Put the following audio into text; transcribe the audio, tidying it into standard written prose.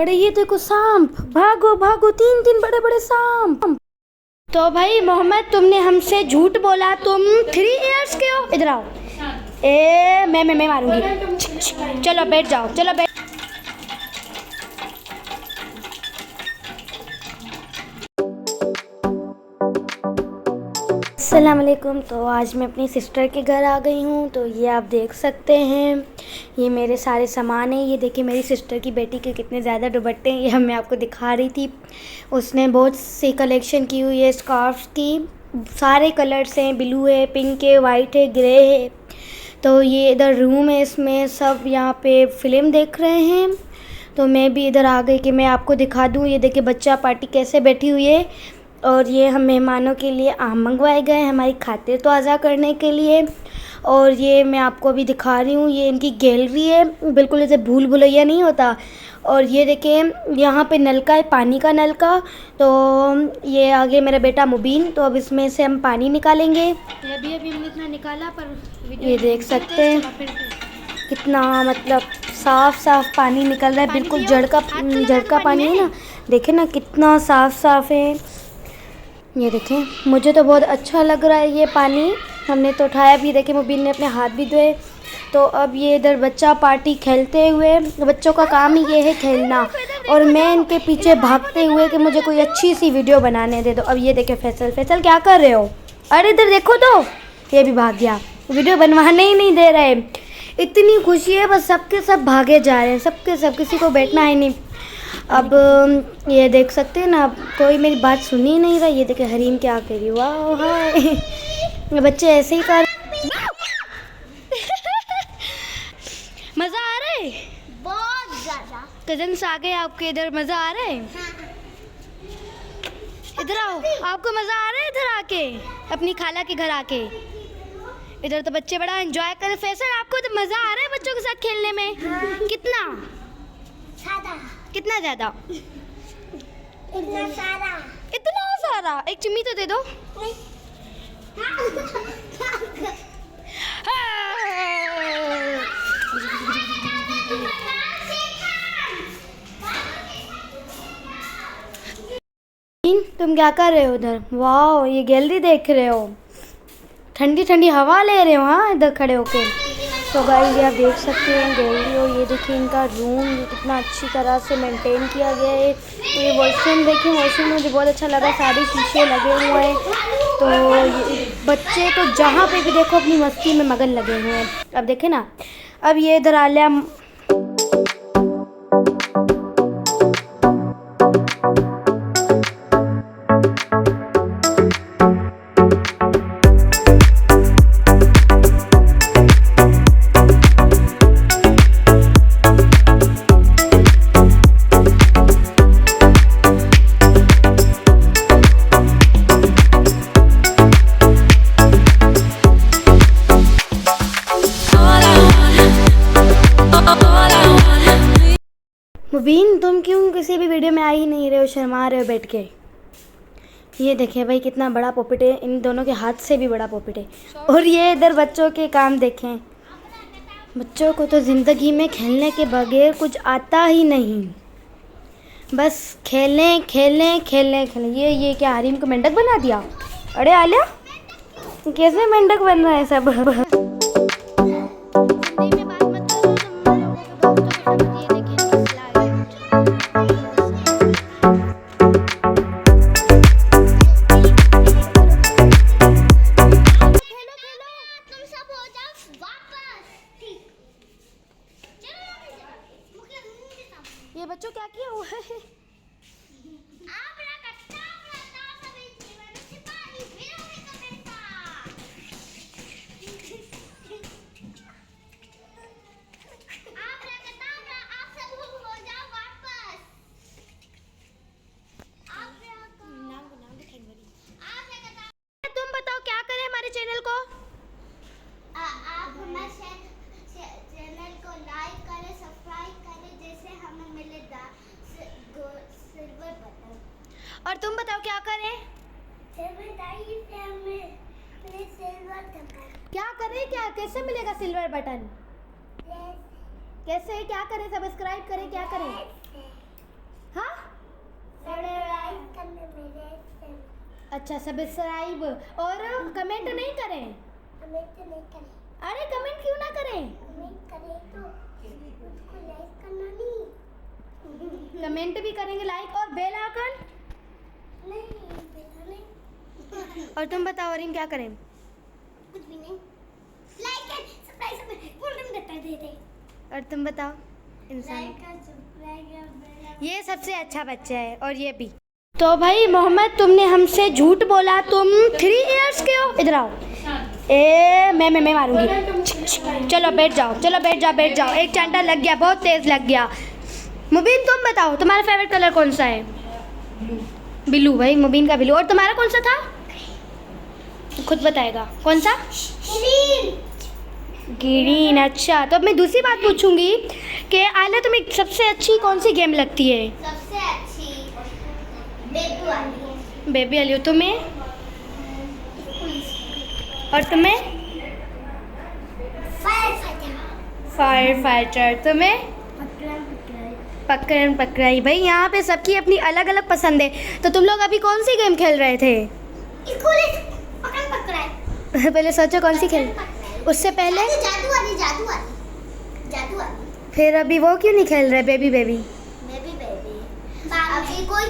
अरे ये देखो सांप, भागो भागो, तीन तीन बड़े बड़े सांप। तो भाई मोहम्मद, तुमने हमसे झूठ बोला, तुम 3 इयर्स के हो। इधर आओ। मैं मारूंगी। चलो बैठ जाओ, चलो बैठ। अस्सलाम वालेकुम। तो आज मैं अपनी सिस्टर के घर आ गई हूँ। तो ये आप देख सकते हैं, ये मेरे सारे सामान हैं। ये देखिए मेरी सिस्टर की बेटी के कितने ज़्यादा दुपट्टे हैं, ये मैं आपको दिखा रही थी। उसने बहुत सी कलेक्शन की हुई है स्कार्फ की, सारे कलर्स हैं, ब्लू है, पिंक है, वाइट है, ग्रे है। तो ये इधर रूम है, इसमें सब यहाँ पे फ़िल्म देख रहे हैं। तो मैं भी इधर आ गई कि मैं आपको दिखा दूँ। ये देखिए बच्चा पार्टी कैसे बैठी हुई है। और ये हम मेहमानों के लिए आम मंगवाए गए हैं, हमारी खातिर ताज़ा करने के लिए। और ये मैं आपको अभी दिखा रही हूँ, ये इनकी गैलरी है, बिल्कुल जैसे भूल भुलैया नहीं होता। और ये देखिए यहाँ पे नलका है, पानी का नलका। तो ये आगे मेरा बेटा मुबीन, तो अब इसमें से हम पानी निकालेंगे। अभी हमने इतना निकाला, पर ये देख सकते हैं कितना मतलब साफ़ पानी निकल रहा है, बिल्कुल जड़ का पानी है ना। देखें ना कितना साफ़ है। ये देखें, मुझे तो बहुत अच्छा लग रहा है ये पानी। हमने तो उठाया भी, देखें मुबीन ने अपने हाथ भी धोए। तो अब ये इधर बच्चा पार्टी खेलते हुए, बच्चों का काम ही ये है खेलना, और मैं इनके पीछे भागते हुए कि मुझे कोई अच्छी सी वीडियो बनाने दे दो। अब ये देखें फैसल क्या कर रहे हो? अरे इधर देखो, तो ये भी भाग गया, वीडियो बनवाने ही नहीं दे रहे। इतनी खुशी है, बस सबके सब भागे जा रहे हैं, सबके सब, किसी को बैठना है नहीं। अब ये देख सकते हैं ना, कोई मेरी बात सुन ही नहीं रहा। ये देखे हरीम क्या कर रही, वाह हाय। बच्चे ऐसे ही कर मज़ा आ रहा है बहुत ज़्यादा। कजन्स आ गए आपके इधर, मज़ा आ रहा है? इधर आओ, आपको मज़ा आ रहा है इधर आके, अपनी खाला के घर आके? इधर तो बच्चे बड़ा एंजॉय कर रहे। फैसल, आपको तो मज़ा आ रहा है बच्चों के साथ खेलने में? कितना ज़्यादा? इतना सारा। एक चुम्मी तो दे दो। तुम क्या कर रहे हो उधर? वाह, ये गैलरी देख रहे हो, ठंडी ठंडी हवा ले रहे हो हाँ इधर खड़े होके। तो गाइस ये आप देख सकते हैं गैलरी, और ये देखिए इनका रूम, ये कितना अच्छी तरह से मेंटेन किया गया है। तो ये वॉशरूम देखिए, वॉशरूम मुझे बहुत अच्छा लगा, सारे शीशे लगे हुए हैं। तो ये बच्चे तो जहाँ पे भी देखो अपनी मस्ती में मगन लगे हुए हैं। अब देखें ना, अब ये इधर आलिया मुबीन, तुम क्यों किसी भी वीडियो में आ ही नहीं रहे हो, शर्मा रहे हो बैठ के? ये देखिए भाई कितना बड़ा पॉपिट है, इन दोनों के हाथ से भी बड़ा पॉपिट है। और ये इधर बच्चों के काम देखें, बच्चों को तो ज़िंदगी में खेलने के बगैर कुछ आता ही नहीं, बस खेलें खेलें खेलें खेलें। ये क्या हरीम को मेंढक बना दिया? अरे आलिया, कैसे मेंढक बन रहा है सब? ये बच्चों क्या किया हुआ है? तुम बताओ क्या करें हमारे चैनल को? आप हमारे चैनल को लाइक करें, सब्सक्राइब करें, जैसे हमें मिलेगा सिल्वर बटन। और तुम बताओ क्या करें? क्या करें, क्या कैसे मिलेगा सिल्वर बटन? कैसे, क्या करें? सब्सक्राइब करें, क्या करें? हाँ सब्सक्राइब करना मेरे चैनल। अच्छा, सब्सक्राइब और कमेंट नहीं करें। कमेंट नहीं करें। अरे कमेंट क्यों ना करें? कमेंट करें तो उसको लाइक करना नहीं। कमेंट भी करेंगे, लाइक और बेल आइकन। नहीं बेटा नहीं। और तुम बताओ अरीन क्या करें? कुछ भी नहीं। Like and subscribe full time देता दे दे। और तुम बताओ इंसान। लाइक एंड सब्सक्राइब ये सबसे अच्छा बच्चा है और ये भी। तो भाई मोहम्मद, तुमने हमसे झूठ बोला। तुम 3 इयर्स के हो। इधर आओ। मैं मारूंगी। चलो बैठ जाओ, चलो बैठ जाओ। एक चांटा लग गया, बहुत तेज लग गया। मुबीन तुम बताओ तुम्हारा फेवरेट कलर कौन सा है? ब्लू। भाई मुबीन का ब्लू। और तुम्हारा कौन सा था? खुद बताएगा कौन सा। ग्रीन। अच्छा, तो अब मैं दूसरी बात पूछूंगी कि आलिया तुम्हें सबसे अच्छी कौन सी गेम लगती है? सबसे अच्छी बेबी वाली। बेबी वाली। तुम्हें? और तुम्हें? Fire fighter. तुम्हें? पकड़न पकड़ाई। भाई यहाँ पे सबकी अपनी अलग अलग पसंद है। तो तुम लोग अभी कौन सी गेम खेल रहे थे? पकड़न पकड़ाई। पहले सोचो कौन सी खेल। उससे पहले जादू वाली। फिर अभी वो क्यों नहीं खेल रहे? बेबी। अभी कोई